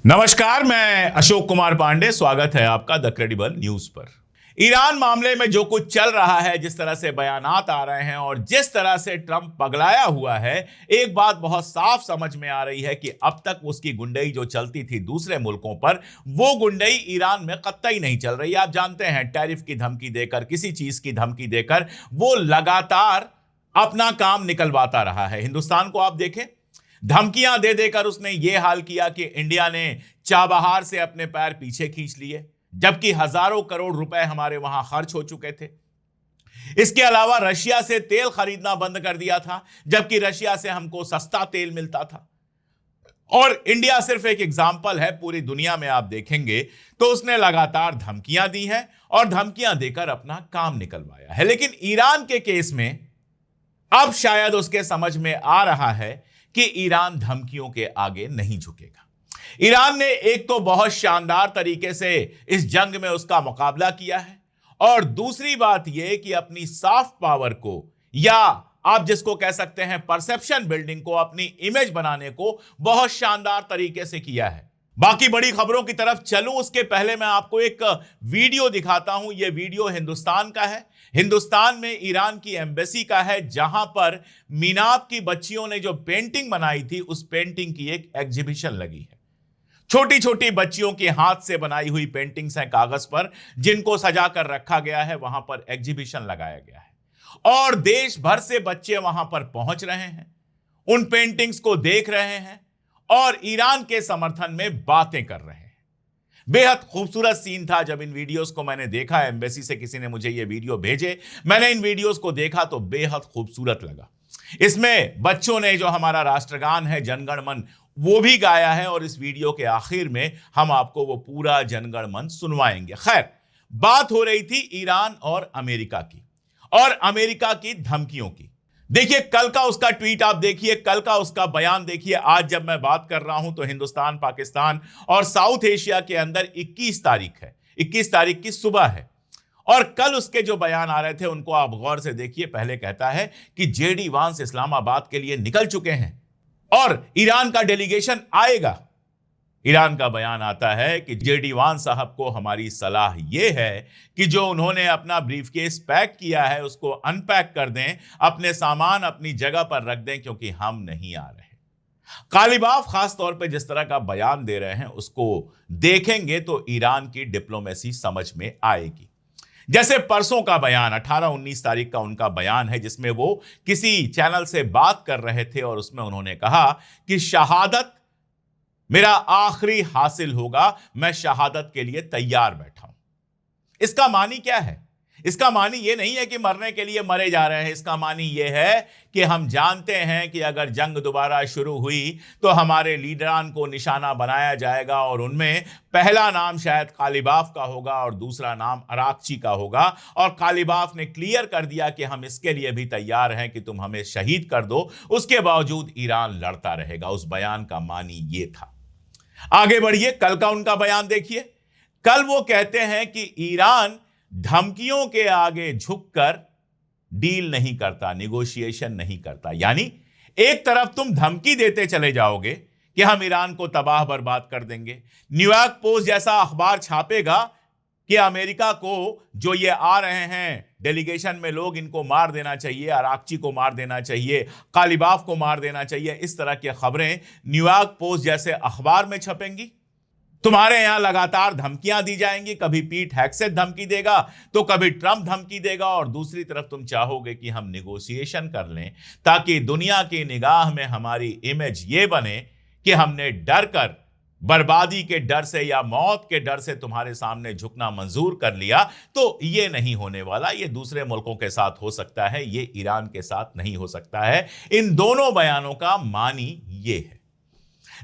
नमस्कार, मैं अशोक कुमार पांडे। स्वागत है आपका द क्रेडिबल न्यूज पर। ईरान मामले में जो कुछ चल रहा है, जिस तरह से बयानात आ रहे हैं और जिस तरह से ट्रंप पगलाया हुआ है, एक बात बहुत साफ समझ में आ रही है कि अब तक उसकी गुंडई जो चलती थी दूसरे मुल्कों पर, वो गुंडई ईरान में कतई नहीं चल रही। आप जानते हैं, टैरिफ की धमकी देकर, किसी चीज की धमकी देकर वो लगातार अपना काम निकलवाता रहा है। हिंदुस्तान को आप देखें, धमकियां दे देकर उसने ये हाल किया कि इंडिया ने चाबहार से अपने पैर पीछे खींच लिए, जबकि हजारों करोड़ रुपए हमारे वहां खर्च हो चुके थे। इसके अलावा रशिया से तेल खरीदना बंद कर दिया था, जबकि रशिया से हमको सस्ता तेल मिलता था। और इंडिया सिर्फ एक एग्जाम्पल है, पूरी दुनिया में आप देखेंगे तो उसने लगातार धमकियां दी हैं और धमकियां देकर अपना काम निकलवाया है। लेकिन ईरान के केस में अब शायद उसके समझ में आ रहा है कि ईरान धमकियों के आगे नहीं झुकेगा। ईरान ने एक तो बहुत शानदार तरीके से इस जंग में उसका मुकाबला किया है, और दूसरी बात यह कि अपनी सॉफ्ट पावर को, या आप जिसको कह सकते हैं परसेप्शन बिल्डिंग को, अपनी इमेज बनाने को बहुत शानदार तरीके से किया है। बाकी बड़ी खबरों की तरफ चलूं उसके पहले मैं आपको एक वीडियो दिखाता हूं। यह वीडियो हिंदुस्तान का है। हिंदुस्तान में ईरान की एम्बेसी का है, जहां पर मीनाब की बच्चियों ने जो पेंटिंग बनाई थी, उस पेंटिंग की एक एग्जीबिशन लगी है। छोटी छोटी बच्चियों के हाथ से बनाई हुई पेंटिंग्स हैं कागज पर, जिनको सजा कर रखा गया है, वहां पर एग्जीबिशन लगाया गया है और देश भर से बच्चे वहां पर पहुंच रहे हैं, उन पेंटिंग्स को देख रहे हैं और ईरान के समर्थन में बातें कर रहे हैं। बेहद खूबसूरत सीन था। जब इन वीडियोस को मैंने देखा, एम्बेसी से किसी ने मुझे ये वीडियो भेजे, मैंने इन वीडियोस को देखा तो बेहद खूबसूरत लगा। इसमें बच्चों ने जो हमारा राष्ट्रगान है जनगण मन, वो भी गाया है और इस वीडियो के आखिर में हम आपको वो पूरा जनगण मन सुनवाएंगे। खैर, बात हो रही थी ईरान और अमेरिका की, और अमेरिका की धमकियों की। देखिए, कल का उसका ट्वीट आप देखिए, कल का उसका बयान देखिए। आज जब मैं बात कर रहा हूं तो हिंदुस्तान, पाकिस्तान और साउथ एशिया के अंदर 21 तारीख है, 21 तारीख की सुबह है। और कल उसके जो बयान आ रहे थे उनको आप गौर से देखिए। पहले कहता है कि जेडी वांस इस्लामाबाद के लिए निकल चुके हैं और ईरान का डेलीगेशन आएगा। ईरान का बयान आता है कि जेडी वांस साहब को हमारी सलाह यह है कि जो उन्होंने अपना ब्रीफकेस पैक किया है उसको अनपैक कर दें, अपने सामान अपनी जगह पर रख दें, क्योंकि हम नहीं आ रहे। कालिबाफ खास तौर पे जिस तरह का बयान दे रहे हैं, उसको देखेंगे तो ईरान की डिप्लोमेसी समझ में आएगी। जैसे परसों का बयान, 18-19 तारीख का उनका बयान है, जिसमें वो किसी चैनल से बात कर रहे थे और उसमें उन्होंने कहा कि शहादत मेरा आखिरी हासिल होगा, मैं शहादत के लिए तैयार बैठा हूं। इसका मानी क्या है? इसका मानी यह नहीं है कि मरने के लिए मरे जा रहे हैं। इसका मानी यह है कि हम जानते हैं कि अगर जंग दोबारा शुरू हुई तो हमारे लीडरान को निशाना बनाया जाएगा, और उनमें पहला नाम शायद कालिबाफ का होगा और दूसरा नाम अराक्ची का होगा। और कालिबाफ ने क्लियर कर दिया कि हम इसके लिए भी तैयार हैं कि तुम हमें शहीद कर दो, उसके बावजूद ईरान लड़ता रहेगा। उस बयान का मानी यह था। आगे बढ़िए, कल का उनका बयान देखिए। कल वो कहते हैं कि ईरान धमकियों के आगे झुककर डील नहीं करता, निगोशिएशन नहीं करता। यानी एक तरफ तुम धमकी देते चले जाओगे कि हम ईरान को तबाह बर्बाद कर देंगे, न्यूयॉर्क पोस्ट जैसा अखबार छापेगा कि अमेरिका को जो ये आ रहे हैं डेलीगेशन में लोग, इनको मार देना चाहिए, अराक्ची को मार देना चाहिए, कालिबाफ को मार देना चाहिए। इस तरह की खबरें न्यूयॉर्क पोस्ट जैसे अखबार में छपेंगी। तुम्हारे यहां लगातार धमकियां दी जाएंगी, कभी पीट हेग्सेथ धमकी देगा तो कभी ट्रंप धमकी देगा, और दूसरी तरफ तुम चाहोगे कि हम निगोशिएशन कर लें ताकि दुनिया की निगाह में हमारी इमेज ये बने कि हमने डर कर, बर्बादी के डर से या मौत के डर से तुम्हारे सामने झुकना मंजूर कर लिया। तो ये नहीं होने वाला। ये दूसरे मुल्कों के साथ हो सकता है, ये ईरान के साथ नहीं हो सकता है। इन दोनों बयानों का मानी ये है।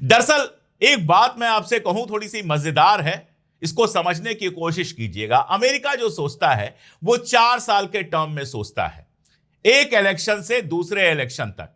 दरअसल एक बात मैं आपसे कहूं, थोड़ी सी मजेदार है, इसको समझने की कोशिश कीजिएगा। अमेरिका जो सोचता है वो 4 साल के टर्म में सोचता है, एक इलेक्शन से दूसरे इलेक्शन तक।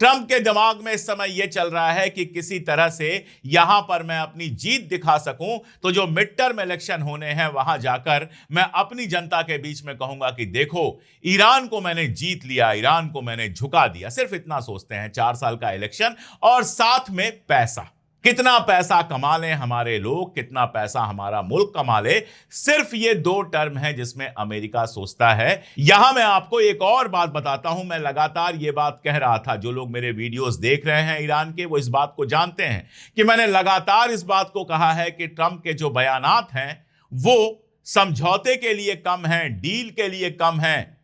ट्रंप के दिमाग में इस समय यह चल रहा है कि किसी तरह से यहां पर मैं अपनी जीत दिखा सकूं, तो जो मिड टर्म इलेक्शन होने हैं वहां जाकर मैं अपनी जनता के बीच में कहूंगा कि देखो, ईरान को मैंने जीत लिया, ईरान को मैंने झुका दिया। सिर्फ इतना सोचते हैं, 4 साल का इलेक्शन और साथ में पैसा। कितना पैसा कमा लें हमारे लोग, कितना पैसा हमारा मुल्क कमा ले, सिर्फ ये दो टर्म है जिसमें अमेरिका सोचता है। यहां मैं आपको एक और बात बताता हूं। मैं लगातार ये बात कह रहा था, जो लोग मेरे वीडियोस देख रहे हैं ईरान के, वो इस बात को जानते हैं कि मैंने लगातार इस बात को कहा है कि ट्रंप के जो बयानात हैं वो समझौते के लिए कम हैं, डील के लिए कम हैं,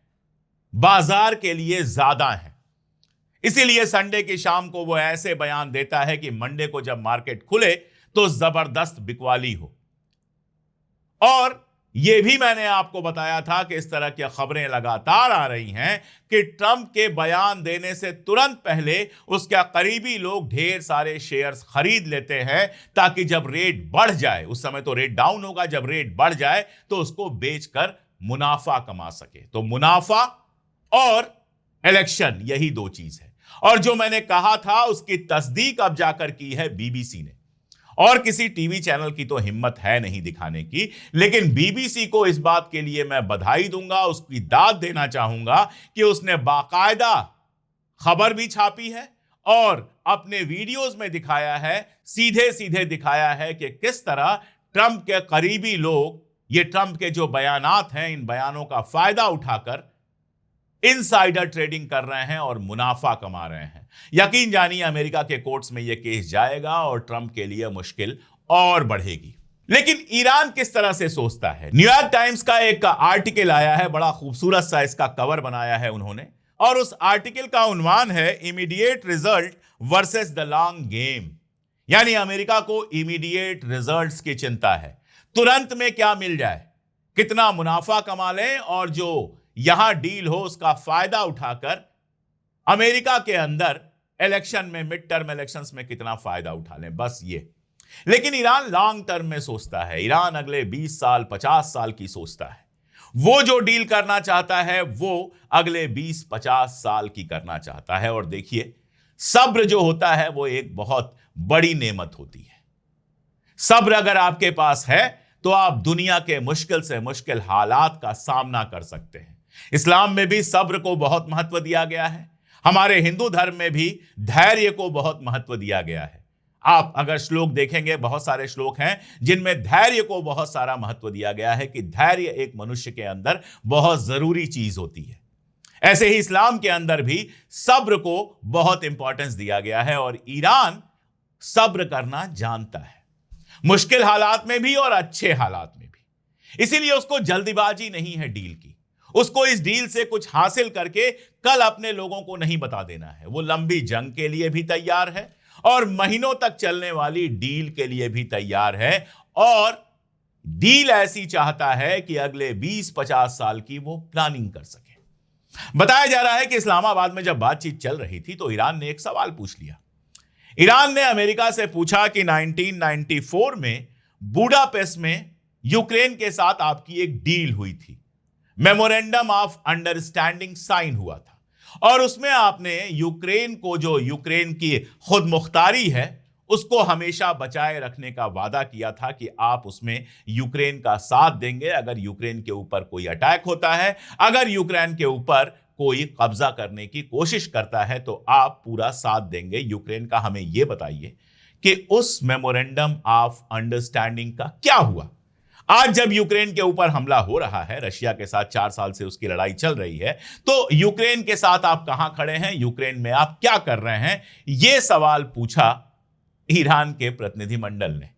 बाजार के लिए ज्यादा हैं। इसीलिए संडे की शाम को वो ऐसे बयान देता है कि मंडे को जब मार्केट खुले तो जबरदस्त बिकवाली हो। और यह भी मैंने आपको बताया था कि इस तरह की खबरें लगातार आ रही हैं कि ट्रंप के बयान देने से तुरंत पहले उसके करीबी लोग ढेर सारे शेयर्स खरीद लेते हैं, ताकि जब रेट बढ़ जाए, उस समय तो रेट डाउन होगा, जब रेट बढ़ जाए तो उसको बेचकर मुनाफा कमा सके। तो मुनाफा और इलेक्शन, यही दो चीज है। और जो मैंने कहा था उसकी तस्दीक अब जाकर की है बीबीसी ने, और किसी टीवी चैनल की तो हिम्मत है नहीं दिखाने की। लेकिन बीबीसी को इस बात के लिए मैं बधाई दूंगा, उसकी दाद देना चाहूंगा कि उसने बाकायदा खबर भी छापी है और अपने वीडियोस में दिखाया है, सीधे सीधे दिखाया है कि किस तरह ट्रंप के करीबी लोग, ये ट्रंप के जो बयानात हैं, इन बयानों का फायदा उठाकर इनसाइडर ट्रेडिंग कर रहे हैं और मुनाफा कमा रहे हैं। यकीन जानिए अमेरिका के कोर्ट्स में यह केस जाएगा और ट्रंप के लिए मुश्किल और बढ़ेगी। लेकिन ईरान किस तरह से सोचता है? न्यूयॉर्क टाइम्स का एक आर्टिकल आया है, बड़ा खूबसूरत सा इसका कवर बनाया है उन्होंने, और उस आर्टिकल का उन्वान है immediate result versus the long game. यानी अमेरिका को इमीडिएट रिजल्ट्स की चिंता है, तुरंत में क्या मिल जाए, कितना मुनाफा कमा लें, और जो यहां डील हो उसका फायदा उठाकर अमेरिका के अंदर इलेक्शन में, मिड टर्म इलेक्शंस में कितना फायदा उठा लें, बस ये। लेकिन ईरान लॉन्ग टर्म में सोचता है, ईरान अगले 20 साल 50 साल की सोचता है। वो जो डील करना चाहता है वो अगले 20-50 साल की करना चाहता है। और देखिए, सब्र जो होता है वो एक बहुत बड़ी नेमत होती है। सब्र अगर आपके पास है तो आप दुनिया के मुश्किल से मुश्किल हालात का सामना कर सकते हैं। इस्लाम में भी सब्र को बहुत महत्व दिया गया है, हमारे हिंदू धर्म में भी धैर्य को बहुत महत्व दिया गया है। आप अगर श्लोक देखेंगे, बहुत सारे श्लोक हैं जिनमें धैर्य को बहुत सारा महत्व दिया गया है कि धैर्य एक मनुष्य के अंदर बहुत जरूरी चीज होती है। ऐसे ही इस्लाम के अंदर भी सब्र को बहुत इंपॉर्टेंस दिया गया है, और ईरान सब्र करना जानता है, मुश्किल हालात में भी और अच्छे हालात में भी। इसीलिए उसको जल्दीबाजी नहीं है डील की, उसको इस डील से कुछ हासिल करके कल अपने लोगों को नहीं बता देना है। वो लंबी जंग के लिए भी तैयार है और महीनों तक चलने वाली डील के लिए भी तैयार है, और डील ऐसी चाहता है कि अगले 20-50 साल की वो प्लानिंग कर सके। बताया जा रहा है कि इस्लामाबाद में जब बातचीत चल रही थी तो ईरान ने एक सवाल पूछ लिया। ईरान ने अमेरिका से पूछा कि 1994 में बुडापेस्ट में यूक्रेन के साथ आपकी एक डील हुई थी, मेमोरेंडम ऑफ अंडरस्टैंडिंग साइन हुआ था, और उसमें आपने यूक्रेन को, जो यूक्रेन की खुद मुख्तारी है, उसको हमेशा बचाए रखने का वादा किया था कि आप उसमें यूक्रेन का साथ देंगे। अगर यूक्रेन के ऊपर कोई अटैक होता है, अगर यूक्रेन के ऊपर कोई कब्जा करने की कोशिश करता है, तो आप पूरा साथ देंगे यूक्रेन का। हमें यह बताइए कि उस मेमोरेंडम ऑफ अंडरस्टैंडिंग का क्या हुआ? आज जब यूक्रेन के ऊपर हमला हो रहा है, रशिया के साथ 4 साल से उसकी लड़ाई चल रही है, तो यूक्रेन के साथ आप कहां खड़े हैं, यूक्रेन में आप क्या कर रहे हैं? यह सवाल पूछा ईरान के प्रतिनिधिमंडल ने,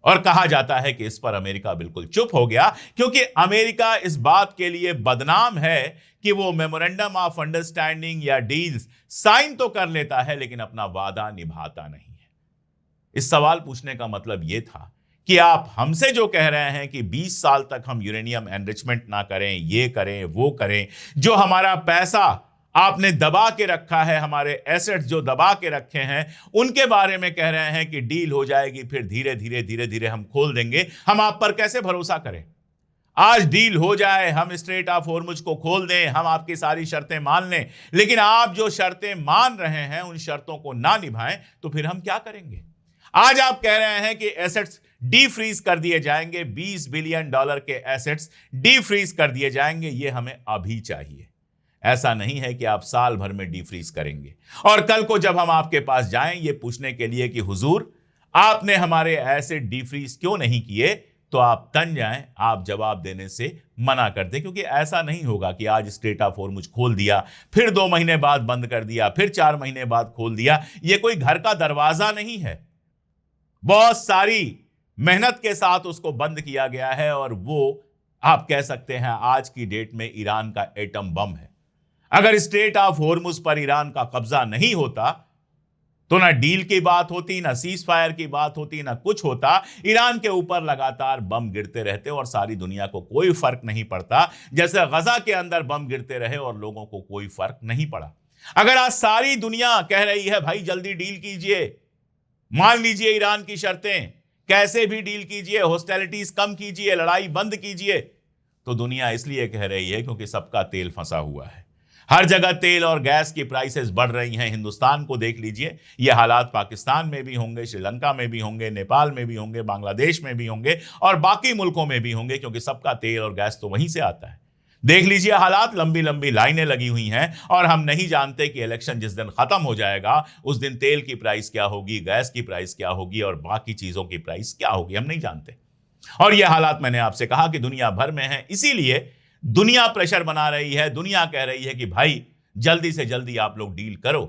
और कहा जाता है कि इस पर अमेरिका बिल्कुल चुप हो गया, क्योंकि अमेरिका इस बात के लिए बदनाम है कि वो मेमोरेंडम ऑफ अंडरस्टैंडिंग या डील्स साइन तो कर लेता है लेकिन अपना वादा निभाता नहीं है। इस सवाल पूछने का मतलब यह था कि आप हमसे जो कह रहे हैं कि 20 साल तक हम यूरेनियम एनरिचमेंट ना करें, ये करें, वो करें, जो हमारा पैसा आपने दबा के रखा है, हमारे एसेट्स जो दबा के रखे हैं, उनके बारे में कह रहे हैं कि डील हो जाएगी, फिर धीरे धीरे हम खोल देंगे। हम आप पर कैसे भरोसा करें? आज डील हो जाए, हम स्ट्रेट ऑफ हॉर्मुज को खोल दें, हम आपकी सारी शर्तें मान लें, लेकिन आप जो शर्तें मान रहे हैं उन शर्तों को ना निभाएं, तो फिर हम क्या करेंगे? आज आप कह रहे हैं कि एसेट्स डी फ्रीज कर दिए जाएंगे, $20 बिलियन के एसेट्स डी फ्रीज कर दिए जाएंगे, ये हमें अभी चाहिए। ऐसा नहीं है कि आप साल भर में डी फ्रीज करेंगे और कल को जब हम आपके पास जाएं ये पूछने के लिए कि हुजूर आपने हमारे एसिड डिफ्रीज क्यों नहीं किए? तो आप तन जाएं, आप जवाब देने से मना कर दें, क्योंकि ऐसा नहीं होगा कि आज स्ट्रेट ऑफ हॉर्मुज खोल दिया, फिर 2 महीने बाद बंद कर दिया, फिर 4 महीने बाद खोल दिया। यह कोई घर का दरवाजा नहीं है। बहुत सारी मेहनत के साथ उसको बंद किया गया है और वो आप कह सकते हैं आज की डेट में ईरान का एटम बम है। अगर स्ट्रेट ऑफ हॉर्मुज पर ईरान का कब्जा नहीं होता तो ना डील की बात होती, ना सीज फायर की बात होती, ना कुछ होता। ईरान के ऊपर लगातार बम गिरते रहते और सारी दुनिया को कोई फर्क नहीं पड़ता, जैसे गजा के अंदर बम गिरते रहे और लोगों को कोई फर्क नहीं पड़ा। अगर आज सारी दुनिया कह रही है भाई जल्दी डील कीजिए, मान लीजिए ईरान की शर्तें, कैसे भी डील कीजिए, हॉस्टिलिटीज कम कीजिए, लड़ाई बंद कीजिए, तो दुनिया इसलिए कह रही है क्योंकि सबका तेल फंसा हुआ है। हर जगह तेल और गैस की प्राइसेस बढ़ रही हैं। हिंदुस्तान को देख लीजिए, ये हालात पाकिस्तान में भी होंगे, श्रीलंका में भी होंगे, नेपाल में भी होंगे, बांग्लादेश में भी होंगे और बाकी मुल्कों में भी होंगे, क्योंकि सबका तेल और गैस तो वहीं से आता है। देख लीजिए हालात, लंबी लंबी लाइनें लगी हुई हैं और हम नहीं जानते कि इलेक्शन जिस दिन खत्म हो जाएगा उस दिन तेल की प्राइस क्या होगी, गैस की प्राइस क्या होगी और बाकी चीजों की प्राइस क्या होगी, हम नहीं जानते। और ये हालात मैंने आपसे कहा कि दुनिया भर में है, इसीलिए दुनिया प्रेशर बना रही है, दुनिया कह रही है कि भाई जल्दी से जल्दी आप लोग डील करो।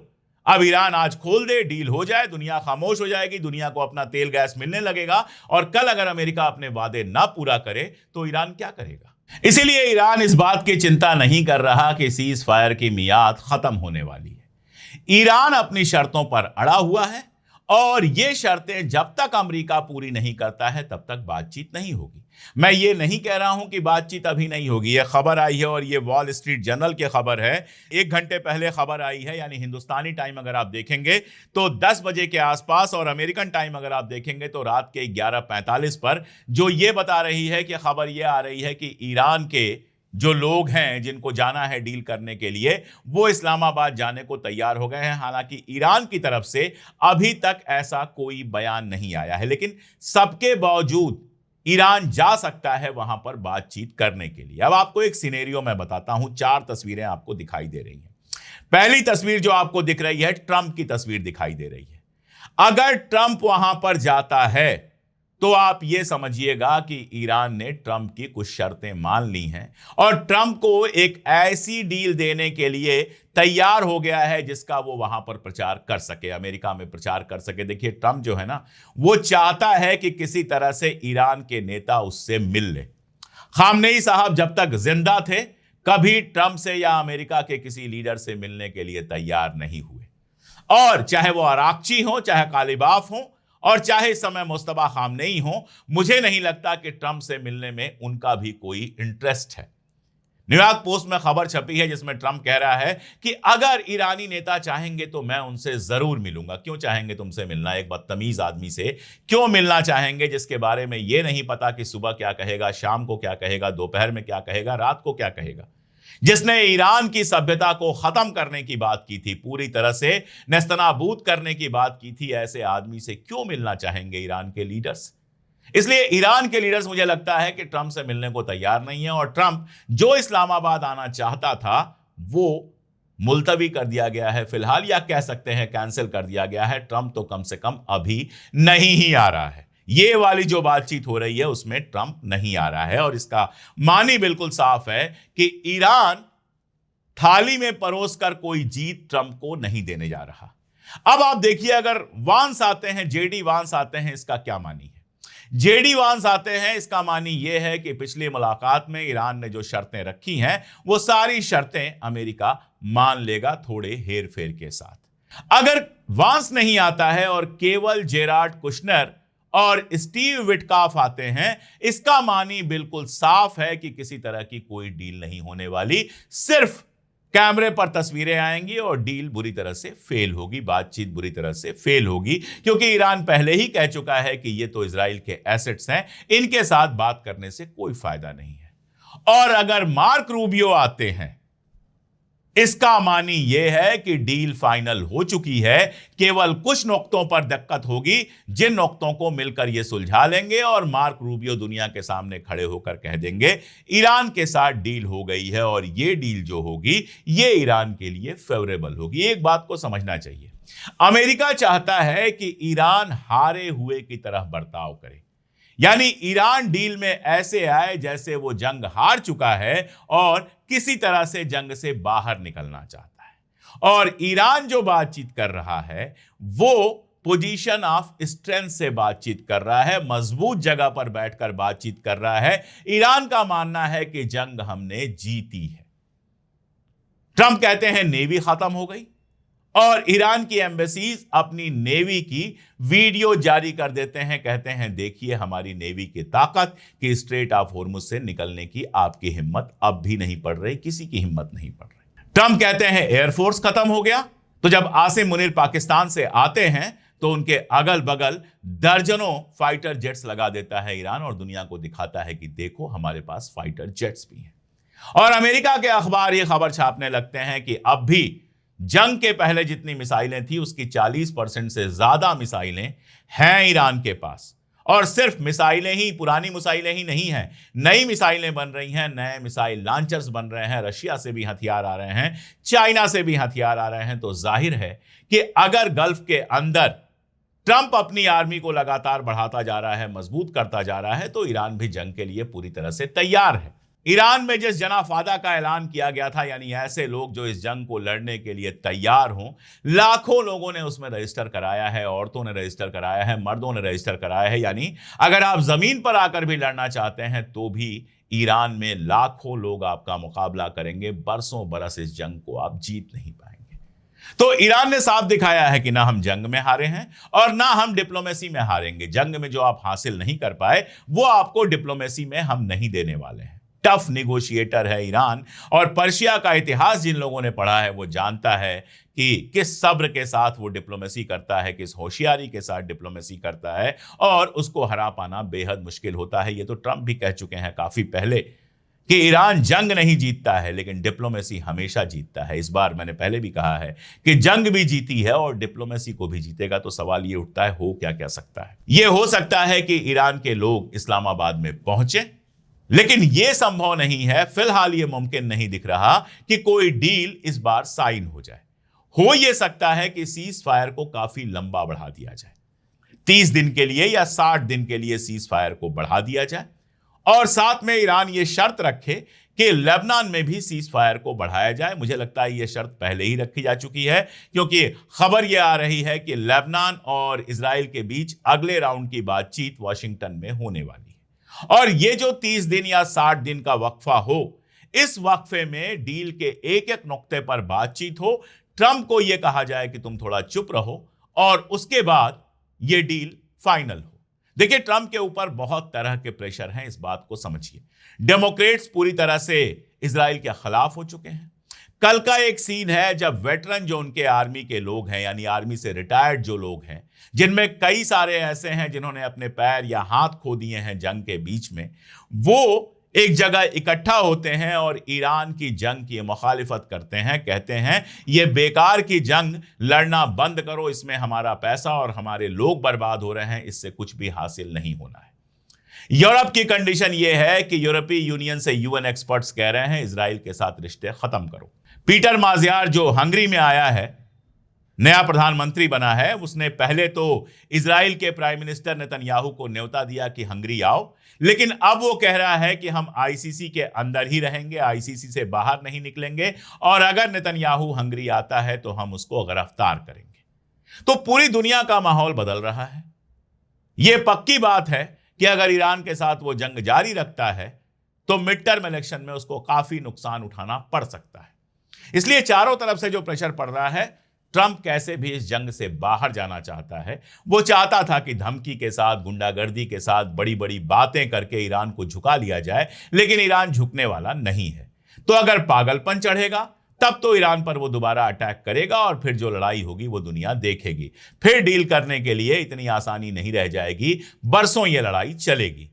अब ईरान आज खोल दे, डील हो जाए, दुनिया खामोश हो जाएगी, दुनिया को अपना तेल गैस मिलने लगेगा और कल अगर अमेरिका अपने वादे ना पूरा करे तो ईरान क्या करेगा? इसीलिए ईरान इस बात की चिंता नहीं कर रहा कि सीज फायर की मियाद खत्म होने वाली है। ईरान अपनी शर्तों पर अड़ा हुआ है और ये शर्तें जब तक अमेरिका पूरी नहीं करता है तब तक बातचीत नहीं होगी। मैं ये नहीं कह रहा हूं कि बातचीत अभी नहीं होगी। ये खबर आई है और ये वॉल स्ट्रीट जर्नल की खबर है, 1 घंटे पहले खबर आई है, यानी हिंदुस्तानी टाइम अगर आप देखेंगे तो 10 बजे के आसपास और अमेरिकन टाइम अगर आप देखेंगे तो रात के 11:45 पर, जो ये बता रही है कि खबर ये आ रही है कि ईरान के जो लोग हैं जिनको जाना है डील करने के लिए वो इस्लामाबाद जाने को तैयार हो गए हैं। हालांकि ईरान की तरफ से अभी तक ऐसा कोई बयान नहीं आया है, लेकिन सबके बावजूद ईरान जा सकता है वहां पर बातचीत करने के लिए। अब आपको एक सिनेरियो मैं बताता हूं, 4 तस्वीरें आपको दिखाई दे रही हैं। पहली तस्वीर जो आपको दिख रही है, ट्रंप की तस्वीर दिखाई दे रही है। अगर ट्रंप वहां पर जाता है तो आप यह समझिएगा कि ईरान ने ट्रंप की कुछ शर्तें मान ली हैं और ट्रंप को एक ऐसी डील देने के लिए तैयार हो गया है जिसका वो वहां पर प्रचार कर सके, अमेरिका में प्रचार कर सके। देखिए ट्रंप जो है ना, वो चाहता है कि किसी तरह से ईरान के नेता उससे मिल ले। खामनेई साहब जब तक जिंदा थे कभी ट्रंप से या अमेरिका के किसी लीडर से मिलने के लिए तैयार नहीं हुए, और चाहे वो अराक्ची हो, चाहे कालिबाफ हो और चाहे इस समय मुस्तफा खामनेई हो, मुझे नहीं लगता कि ट्रंप से मिलने में उनका भी कोई इंटरेस्ट है। न्यूयॉर्क पोस्ट में खबर छपी है जिसमें ट्रंप कह रहा है कि अगर ईरानी नेता चाहेंगे तो मैं उनसे जरूर मिलूंगा। क्यों चाहेंगे तुमसे मिलना? एक बदतमीज आदमी से क्यों मिलना चाहेंगे जिसके बारे में यह नहीं पता कि सुबह क्या कहेगा, शाम को क्या कहेगा, दोपहर में क्या कहेगा, रात को क्या कहेगा, जिसने ईरान की सभ्यता को खत्म करने की बात की थी, पूरी तरह से नेस्तनाबूद करने की बात की थी। ऐसे आदमी से क्यों मिलना चाहेंगे ईरान के लीडर्स? इसलिए ईरान के लीडर्स मुझे लगता है कि ट्रंप से मिलने को तैयार नहीं है और ट्रंप जो इस्लामाबाद आना चाहता था वो मुलतवी कर दिया गया है फिलहाल, या कह सकते हैं कैंसिल कर दिया गया है। ट्रंप तो कम से कम अभी नहीं ही आ रहा है। ये वाली जो बातचीत हो रही है उसमें ट्रंप नहीं आ रहा है और इसका मानी बिल्कुल साफ है कि ईरान थाली में परोस कर कोई जीत ट्रंप को नहीं देने जा रहा। अब आप देखिए, अगर वांस आते हैं, जेडी वांस आते हैं, इसका क्या मानी है? जेडी वांस आते हैं, इसका मानी यह है कि पिछली मुलाकात में ईरान ने जो शर्तें रखी हैं वो सारी शर्तें अमेरिका मान लेगा, थोड़े हेर फेर के साथ। अगर वांस नहीं आता है और केवल जेरार्ड कुशनर और स्टीव विटकॉफ आते हैं, इसका मानी बिल्कुल साफ है कि किसी तरह की कोई डील नहीं होने वाली। सिर्फ कैमरे पर तस्वीरें आएंगी और डील बुरी तरह से फेल होगी, बातचीत बुरी तरह से फेल होगी, क्योंकि ईरान पहले ही कह चुका है कि ये तो इजराइल के एसेट्स हैं, इनके साथ बात करने से कोई फायदा नहीं है। और अगर मार्क रूबियो आते हैं, इसका मानी यह है कि डील फाइनल हो चुकी है, केवल कुछ नुक्तों पर दिक्कत होगी, जिन नुक्तों को मिलकर यह सुलझा लेंगे और मार्क रूबियो दुनिया के सामने खड़े होकर कह देंगे ईरान के साथ डील हो गई है और यह डील जो होगी ये ईरान के लिए फेवरेबल होगी। एक बात को समझना चाहिए, अमेरिका चाहता है कि ईरान हारे हुए की तरह बर्ताव करे, यानी ईरान डील में ऐसे आए जैसे वो जंग हार चुका है और किसी तरह से जंग से बाहर निकलना चाहता है। और ईरान जो बातचीत कर रहा है वो पोजीशन ऑफ स्ट्रेंथ से बातचीत कर रहा है, मजबूत जगह पर बैठकर बातचीत कर रहा है। ईरान का मानना है कि जंग हमने जीती है। ट्रंप कहते हैं नेवी खत्म हो गई और ईरान की एम्बेसीज अपनी नेवी की वीडियो जारी कर देते हैं, कहते हैं देखिए हमारी नेवी की ताकत कि स्ट्रेट ऑफ होर्मुज से निकलने की आपकी हिम्मत अब भी नहीं पड़ रही, किसी की हिम्मत नहीं पड़ रही। ट्रंप कहते हैं एयरफोर्स खत्म हो गया। तो जब आसिम मुनीर पाकिस्तान से आते हैं तो उनके अगल बगल दर्जनों फाइटर जेट्स लगा देता है ईरान और दुनिया को दिखाता है कि देखो हमारे पास फाइटर जेट्स भी हैं। और अमेरिका के अखबार ये खबर छापने लगते हैं कि अब भी जंग के पहले जितनी मिसाइलें थी उसकी 40% से ज्यादा मिसाइलें हैं ईरान के पास। और सिर्फ मिसाइलें ही, पुरानी मिसाइलें ही नहीं हैं, नई मिसाइलें बन रही हैं, नए मिसाइल लॉन्चर्स बन रहे हैं, रशिया से भी हथियार आ रहे हैं, चाइना से भी हथियार आ रहे हैं। तो जाहिर है कि अगर गल्फ के अंदर ट्रंप अपनी आर्मी को लगातार बढ़ाता जा रहा है, मजबूत करता जा रहा है, तो ईरान भी जंग के लिए पूरी तरह से तैयार है। ईरान में जिस जनाफादा का ऐलान किया गया था, यानी ऐसे लोग जो इस जंग को लड़ने के लिए तैयार हों, लाखों लोगों ने उसमें रजिस्टर कराया है, औरतों ने रजिस्टर कराया है, मर्दों ने रजिस्टर कराया है। यानी अगर आप जमीन पर आकर भी लड़ना चाहते हैं तो भी ईरान में लाखों लोग आपका मुकाबला करेंगे। बरसों बरस इस जंग को आप जीत नहीं पाएंगे। तो ईरान ने साफ दिखाया है कि ना हम जंग में हारे हैं और ना हम डिप्लोमेसी में हारेंगे। जंग में जो आप हासिल नहीं कर पाए वो आपको डिप्लोमेसी में हम नहीं देने वाले हैं। टफ निगोशिएटर है ईरान। और पर्शिया का इतिहास जिन लोगों ने पढ़ा है वो जानता है कि किस सब्र के साथ वो डिप्लोमेसी करता है, किस होशियारी के साथ डिप्लोमेसी करता है, और उसको हरा पाना बेहद मुश्किल होता है। ये तो ट्रंप भी कह चुके हैं काफी पहले कि ईरान जंग नहीं जीतता है लेकिन डिप्लोमेसी हमेशा जीतता है। इस बार मैंने पहले भी कहा है कि जंग भी जीती है और डिप्लोमेसी को भी जीतेगा। तो सवाल ये उठता है हो क्या सकता है। ये हो सकता है कि ईरान के लोग इस्लामाबाद में पहुंचे, लेकिन यह संभव नहीं है। फिलहाल यह मुमकिन नहीं दिख रहा कि कोई डील इस बार साइन हो जाए। हो यह सकता है कि सीज फायर को काफी लंबा बढ़ा दिया जाए, 30 दिन के लिए या 60 दिन के लिए सीज फायर को बढ़ा दिया जाए। और साथ में ईरान यह शर्त रखे कि लेबनान में भी सीज फायर को बढ़ाया जाए। मुझे लगता है यह शर्त पहले ही रखी जा चुकी है, क्योंकि खबर यह आ रही है कि लेबनान और इजराइल के बीच अगले राउंड की बातचीत वॉशिंगटन में होने वाली है। और ये जो 30 दिन या 60 दिन का वक्फा हो, इस वक्फे में डील के एक एक नुक्ते पर बातचीत हो। ट्रंप को यह कहा जाए कि तुम थोड़ा चुप रहो और उसके बाद यह डील फाइनल हो। देखिए, ट्रंप के ऊपर बहुत तरह के प्रेशर हैं, इस बात को समझिए। डेमोक्रेट्स पूरी तरह से इजराइल के खिलाफ हो चुके हैं। कल का एक सीन है जब वेटरन जो उनके आर्मी के लोग हैं, यानी आर्मी से रिटायर्ड जो लोग हैं, जिनमें कई सारे ऐसे हैं जिन्होंने अपने पैर या हाथ खो दिए हैं जंग के बीच में, वो एक जगह इकट्ठा होते हैं और ईरान की जंग की मुखालिफत करते हैं। कहते हैं ये बेकार की जंग, लड़ना बंद करो, इसमें हमारा पैसा और हमारे लोग बर्बाद हो रहे हैं, इससे कुछ भी हासिल नहीं होना है। यूरोप की कंडीशन यह है कि यूरोपीय यूनियन से यूएन एक्सपर्ट्स कह रहे हैं इजराइल के साथ रिश्ते खत्म करो। पीटर माजियार जो हंगरी में आया है, नया प्रधानमंत्री बना है, उसने पहले तो इजराइल के प्राइम मिनिस्टर नेतन्याहू को न्योता दिया कि हंगरी आओ, लेकिन अब वो कह रहा है कि हम आईसीसी के अंदर ही रहेंगे, आईसीसी से बाहर नहीं निकलेंगे, और अगर नेतन्याहू हंगरी आता है तो हम उसको गिरफ्तार करेंगे। तो पूरी दुनिया का माहौल बदल रहा है। यह पक्की बात है कि अगर ईरान के साथ वो जंग जारी रखता है तो मिड टर्म इलेक्शन में उसको काफी नुकसान उठाना पड़ सकता है। इसलिए चारों तरफ से जो प्रेशर पड़ रहा है, ट्रंप कैसे भी इस जंग से बाहर जाना चाहता है। वो चाहता था कि धमकी के साथ, गुंडागर्दी के साथ, बड़ी बड़ी बातें करके ईरान को झुका लिया जाए, लेकिन ईरान झुकने वाला नहीं है। तो अगर पागलपन चढ़ेगा तब तो ईरान पर वो दोबारा अटैक करेगा और फिर जो लड़ाई होगी वो दुनिया देखेगी। फिर डील करने के लिए इतनी आसानी नहीं रह जाएगी, बरसों ये लड़ाई चलेगी।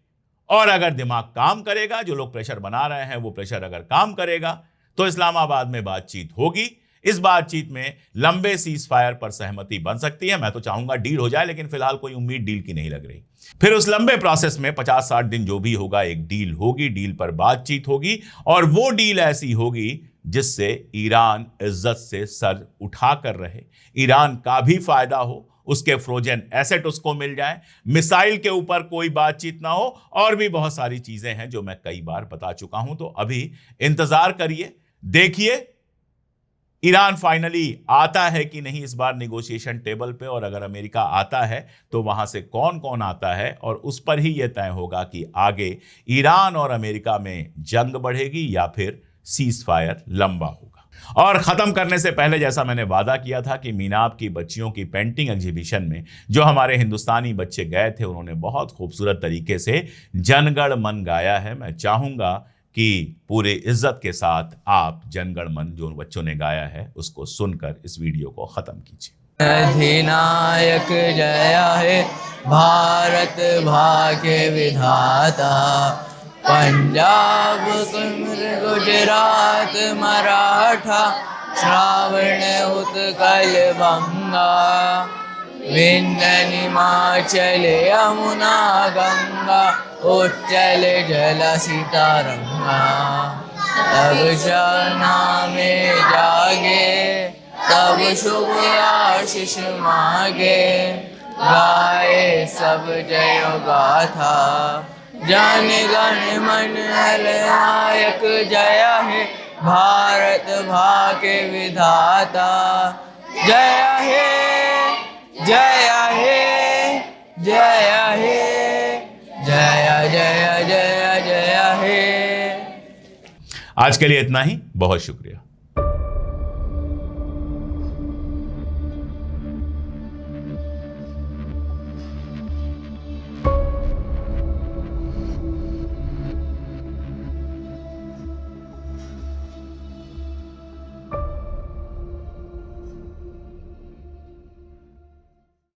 और अगर दिमाग काम करेगा, जो लोग प्रेशर बना रहे हैं वो प्रेशर अगर काम करेगा, तो इस्लामाबाद में बातचीत होगी। इस बातचीत में लंबे सीज फायर पर सहमति बन सकती है। मैं तो चाहूंगा डील हो जाए, लेकिन फिलहाल कोई उम्मीद डील की नहीं लग रही। फिर उस लंबे प्रोसेस में 50-60 दिन जो भी होगा, एक डील होगी, डील पर बातचीत होगी, और वो डील ऐसी होगी जिससे ईरान इज्जत से सर उठा कर रहे, ईरान का भी फायदा हो, उसके फ्रोजन एसेट उसको मिल जाए, मिसाइल के ऊपर कोई बातचीत ना हो, और भी बहुत सारी चीजें हैं जो मैं कई बार बता चुका हूं। तो अभी इंतजार करिए, देखिए ईरान फाइनली आता है कि नहीं इस बार नेगोशिएशन टेबल पे, और अगर अमेरिका आता है तो वहां से कौन कौन आता है, और उस पर ही यह तय होगा कि आगे ईरान और अमेरिका में जंग बढ़ेगी या फिर सीज फायर लंबा होगा। और खत्म करने से पहले, जैसा मैंने वादा किया था कि मीनाब की बच्चियों की पेंटिंग एग्जीबिशन में जो हमारे हिंदुस्तानी बच्चे गए थे, उन्होंने बहुत खूबसूरत तरीके से जनगण मन गाया है। मैं चाहूंगा कि पूरे इज्जत के साथ आप जनगण मन जो बच्चों ने गाया है उसको सुनकर इस वीडियो को खत्म कीजिए। अधिनायक जय हे भारत भाग्य विधाता, पंजाब गुजरात मराठा श्रावण उत्कल बंगा, विंध्य हिमाचल यमुना गंगा, उच्चल जल सितारंगा। तब शरणा में जागे, तब शुभ आशीष मांगे, गाए सब जय गाथा, जन गण मन नायक जय हे भारत भाग्य विधाता। जय हे जय हे जय हे जय जय जय जय हे। आज के लिए इतना ही, बहुत शुक्रिया।